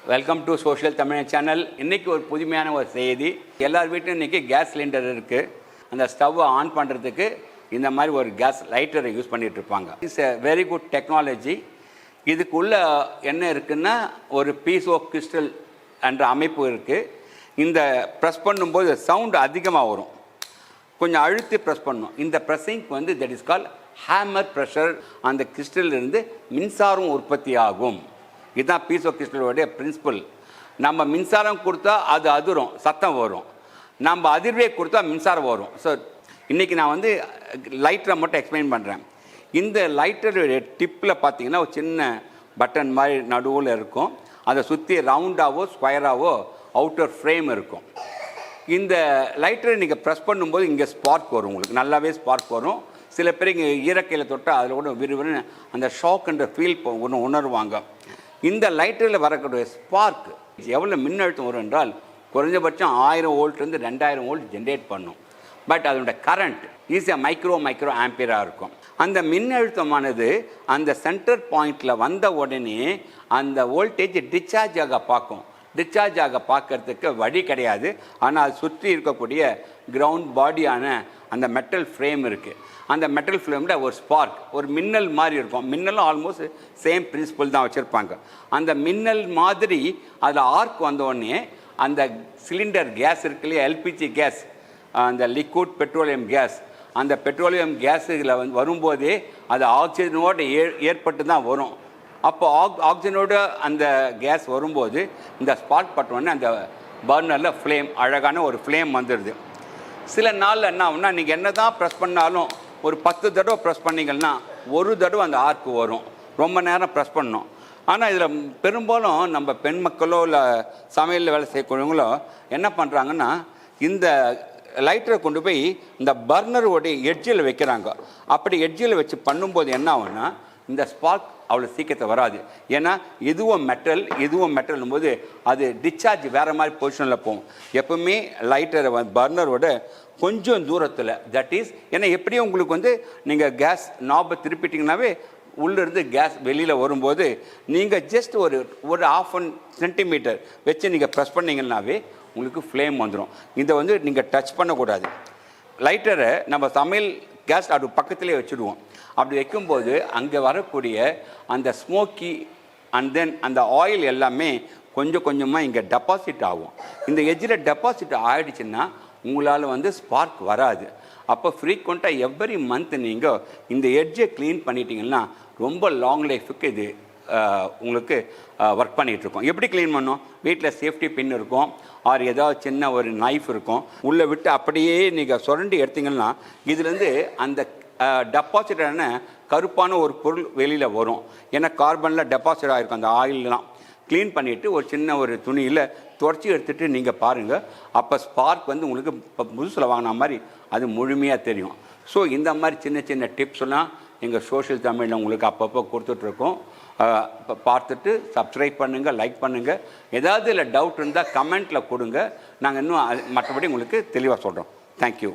Welcome to social Tamil channel. இன்றைக்கி ஒரு புதுமையான ஒரு செய்தி. எல்லார் வீட்லையும் இன்றைக்கி கேஸ் சிலிண்டர் இருக்குது. அந்த ஸ்டவ்வை ஆன் பண்ணுறதுக்கு இந்த மாதிரி ஒரு கேஸ் லைட்டரை யூஸ் பண்ணிகிட்ருப்பாங்க. It's a very good technology. இதுக்குள்ளே என்ன இருக்குன்னா ஒரு பீஸ் ஆஃப் கிறிஸ்டல் என்ற அமைப்பு இருக்குது. இந்த ப்ரெஸ் பண்ணும்போது சவுண்டு அதிகமாக வரும். கொஞ்சம் அழுத்தி ப்ரெஸ் பண்ணணும். இந்த ப்ரெஸ்ஸிங்க்கு வந்து that is call hammer pressure. அந்த கிறிஸ்டலிருந்து மின்சாரம் உற்பத்தி ஆகும். இதுதான் பீஸ் ஆஃப் கிறிஸ்டலோடைய பிரின்சிபல். நம்ம மின்சாரம் கொடுத்தா அது அதிரும், சத்தம் வரும். நம்ம அதிர்வே கொடுத்தா மின்சாரம் வரும். ஸோ இன்றைக்கி நான் வந்து லைட்டரை மட்டும் எக்ஸ்பிளைன் பண்ணுறேன். இந்த லைட்டருடைய டிப்பில் பார்த்தீங்கன்னா ஒரு சின்ன பட்டன் மாதிரி நடுவில் இருக்கும். அதை சுற்றி ரவுண்டாகவோ ஸ்கொயராகவோ அவுட்டர் ஃப்ரேம் இருக்கும். இந்த லைட்டரை நீங்கள் ப்ரெஸ் பண்ணும்போது இங்கே ஸ்பார்க் வரும். உங்களுக்கு நல்லாவே ஸ்பார்க் வரும். சில பேர் இங்கே ஈரக்கையில் தொட்டால் அதில் கூட விறுவிறுன்னு அந்த ஷாக்குன்ற ஃபீல் ஒன்று உணர்வாங்க. இந்த லைட்டரில் வரக்கூடிய ஸ்பார்க் எவ்வளோ மின்னழுத்தம் வரும் என்றால் குறைஞ்சபட்சம் 1000 வோல்ட்லேருந்து 2000 வோல்ட் ஜென்ரேட் பண்ணும். பட் அதோட கரண்ட் ஈஸியாக மைக்ரோ ஆம்பியராக இருக்கும். அந்த மின்னழுத்தமானது அந்த சென்டர் பாயிண்டில் வந்த உடனே அந்த வோல்டேஜ் டிஸ்சார்ஜ் ஆக பார்க்கும். டிஸ்சார்ஜ் ஆக பார்க்கறதுக்கு வழி கிடையாது. ஆனால் அது சுற்றி இருக்கக்கூடிய கிரவுண்ட் பாடியான அந்த மெட்டல் ஃப்ரேம் இருக்குது. அந்த மெட்டல் ஃப்ளேமில் ஒரு ஸ்பார்க், ஒரு மின்னல் மாதிரி இருக்கும். மின்னலும் ஆல்மோஸ்ட் சேம் பிரின்சிபல் தான் வச்சுருப்பாங்க. அந்த மின்னல் மாதிரி அதில் ஆர்க் வந்தோடனே அந்த சிலிண்டர் கேஸ் இருக்கு இல்லையா, எல்பிஜி கேஸ், அந்த லிக்விட் பெட்ரோலியம் கேஸ், அந்த பெட்ரோலியம் கேஸுகளை வரும்போதே அது ஆக்சிஜனோடு ஏற்பட்டு தான் வரும். அப்போ ஆக்சிஜனோட அந்த கேஸ் வரும்போது இந்த ஸ்பார்க் பட்டோடனே அந்த பர்னரில் ஃப்ளேம், அழகான ஒரு ஃப்ளேம் வந்துடுது. சில நாளில் என்ன ஆகும்னா நீங்கள் என்ன தான் ப்ரெஸ் பண்ணாலும் ஒரு 10 தடவை ப்ரெஸ் பண்ணிங்கன்னா ஒரு தடவை அந்த ஆர்க்கு வரும். ரொம்ப நேரம் ப்ரெஸ் பண்ணணும். ஆனால் இதில் பெரும்பாலும் நம்ம பெண் மக்களோ இல்லை சமையலில் வேலை செய்யக்கூடியவங்களோ என்ன பண்ணுறாங்கன்னா இந்த லைட்டரை கொண்டு போய் இந்த பர்னருடைய எட்ஜில் வைக்கிறாங்க. அப்படி எட்ஜில் வச்சு பண்ணும்போது என்ன ஆகும்னா இந்த ஸ்பார்க் அவ்வளோ சீக்கிரத்தை வராது. ஏன்னா இதுவும் மெட்டல்னும் போது அது டிஸ்சார்ஜ் வேறு மாதிரி பொசிஷனில் போகும். எப்பவுமே லைட்டரை பர்னரோட கொஞ்சம் தூரத்தில், தட் இஸ் ஏன்னா எப்படியும் உங்களுக்கு வந்து நீங்கள் கேஸ் நாபை திருப்பிட்டிங்கனாவே உள்ளேருந்து கேஸ் வெளியில் வரும்போது நீங்கள் ஜஸ்ட் ஒரு 1/2 சென்டிமீட்டர் வச்சு நீங்கள் ப்ரெஸ் பண்ணிங்கன்னாவே உங்களுக்கு ஃப்ளேம் வந்துடும். இதை வந்து நீங்கள் டச் பண்ணக்கூடாது. லைட்டரை நம்ம சமையல் கேஸ் அது பக்கத்துலேயே வச்சுடுவோம். அப்படி வைக்கும்போது அங்கே வரக்கூடிய அந்த ஸ்மோக்கி அண்ட் தென் அந்த ஆயில் எல்லாமே கொஞ்சம் கொஞ்சமாக இங்கே டெபாசிட் ஆகும். இந்த எட்ஜில் டெபாசிட் ஆகிடுச்சுன்னா உங்களால் வந்து ஸ்பார்க் வராது. அப்போ ஃப்ரீக்வெண்ட்டாக எவ்ரி மந்த் நீங்கள் இந்த எட்ஜை க்ளீன் பண்ணிட்டீங்கன்னா ரொம்ப லாங் லைஃபுக்கு இது உங்களுக்கு ஒர்க் பண்ணிகிட்ருக்கோம். எப்படி க்ளீன் பண்ணோம்? வீட்டில் சேஃப்டி பின் இருக்கும், ஆர் ஏதாவது சின்ன ஒரு நைஃப் இருக்கும். உள்ளே விட்டு அப்படியே நீங்கள் சுரண்டி எடுத்திங்கன்னா இதுலேருந்து அந்த டெபாசிட்டான கருப்பான ஒரு பொருள் வெளியில் வரும். ஏன்னா கார்பனில் டெபாசிட் ஆகிருக்கும் அந்த ஆயிலெலாம். க்ளீன் பண்ணிவிட்டு ஒரு சின்ன ஒரு துணியில் துடைச்சி எடுத்துகிட்டு நீங்கள் பாருங்கள். அப்போ ஸ்பார்க் வந்து உங்களுக்கு இப்போ புதுசில் வாங்கின மாதிரி அது முழுமையாக தெரியும். ஸோ இந்த மாதிரி சின்ன சின்ன டிப்ஸ்லாம் எங்கள் சோஷியல் தமிழில் உங்களுக்கு அப்பப்போ கொடுத்துட்ருக்கோம். பார்த்துட்டு சப்ஸ்கிரைப் பண்ணுங்கள், லைக் பண்ணுங்கள். ஏதாவது இல்லை டவுட் இருந்தால் கமெண்ட்டில் கொடுங்க. நாங்கள் இன்னும் மற்றபடி உங்களுக்கு தெளிவாக சொல்கிறோம். தேங்க்யூ.